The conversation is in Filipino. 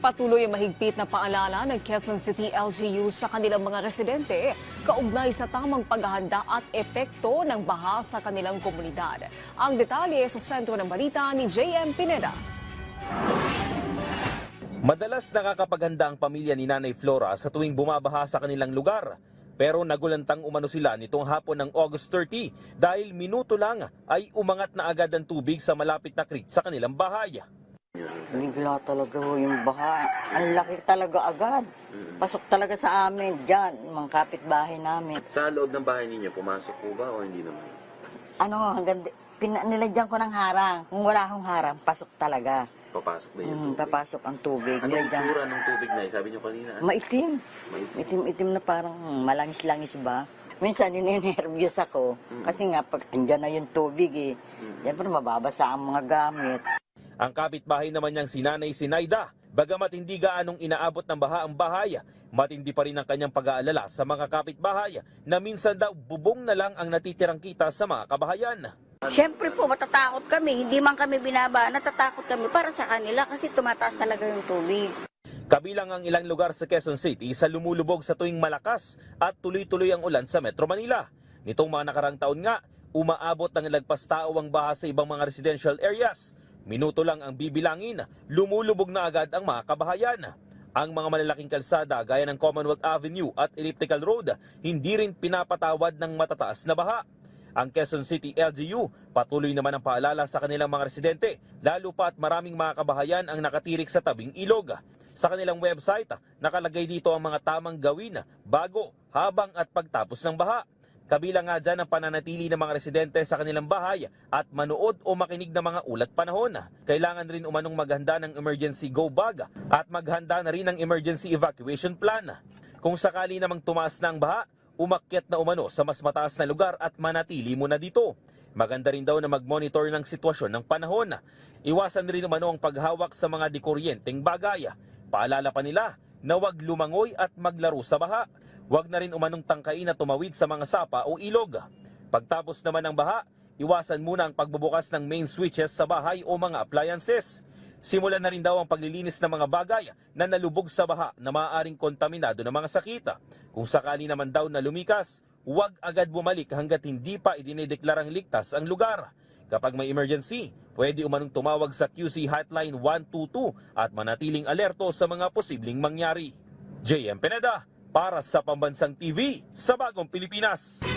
Patuloy ang mahigpit na paalala ng Quezon City LGU sa kanilang mga residente kaugnay sa tamang paghahanda at epekto ng baha sa kanilang komunidad. Ang detalye sa sentro ng balita ni JM Pineda. Madalas nakakapaghanda ang pamilya ni Nanay Flora sa tuwing bumabaha sa kanilang lugar. Pero nagulantang umano sila nitong hapon ng August 30 dahil minuto lang ay umangat na agad ang tubig sa malapit na creek sa kanilang bahay. Bigla talaga ho yung baha. Ang laki talaga agad. Pasok talaga sa amin dyan, mga kapitbahay namin. Sa loob ng bahay ninyo, pumasok po ba o hindi naman? Hanggang nilagyan ko ng harang. Kung wala akong harang, pasok talaga. Papasok na yung tubig? Papasok ang tubig. Ano yung tsura ng tubig na sabi nyo kanina? Maitim. Itim na parang malangis-langis ba? Minsan ninenervyos ako. Kasi nga, pag andyan na yung tubig siyempre mababasa ang mga gamit. Ang kapitbahay naman niyang sinanay Sinaida, bagamat hindi gaanong inaabot ng baha ang bahay, matindi pa rin ang kanyang pag-aalala sa mga kapitbahay na minsan daw bubong na lang ang natitirang kita sa mga kabahayan. Siyempre po, matatakot kami. Hindi man kami binaba, natatakot kami para sa kanila kasi tumataas talaga yung tubig. Kabilang ang ilang lugar sa Quezon City sa lumulubog sa tuwing malakas at tuloy-tuloy ang ulan sa Metro Manila. Nitong mga nakarang taon nga, umaabot ng lagpas tao ang baha sa ibang mga residential areas. Minuto lang ang bibilangin, lumulubog na agad ang mga kabahayan. Ang mga malalaking kalsada gaya ng Commonwealth Avenue at Elliptical Road hindi rin pinapatawad ng matataas na baha. Ang Quezon City LGU patuloy naman ang paalala sa kanilang mga residente, lalo pa at maraming mga kabahayan ang nakatirik sa tabing ilog. Sa kanilang website, nakalagay dito ang mga tamang gawin bago, habang at pagtapos ng baha. Kabilang nga dyan ang pananatili ng mga residente sa kanilang bahay at manood o makinig ng mga ulat panahon. Kailangan rin umanong maghanda ng emergency go bag at maghanda na rin ng emergency evacuation plan. Kung sakali namang tumaas na ang baha, umakyat na umano sa mas mataas na lugar at manatili muna dito. Maganda rin daw na mag-monitor ng sitwasyon ng panahon. Iwasan rin umano ang paghawak sa mga dikuryenteng bagay. Paalala pa nila na huwag lumangoy at maglaro sa baha. Huwag na rin umanong tangkain at tumawid sa mga sapa o ilog. Pagtapos naman ng baha, iwasan muna ang pagbubukas ng main switches sa bahay o mga appliances. Simulan na rin daw ang paglilinis ng mga bagay na nalubog sa baha na maaaring kontaminado ng mga sakit. Kung sakali naman daw na lumikas, huwag agad bumalik hanggat hindi pa idinideklarang ligtas ang lugar. Kapag may emergency, pwede umanong tumawag sa QC Hotline 122 at manatiling alerto sa mga posibleng mangyari. JM Pineda, para sa Pambansang TV sa Bagong Pilipinas.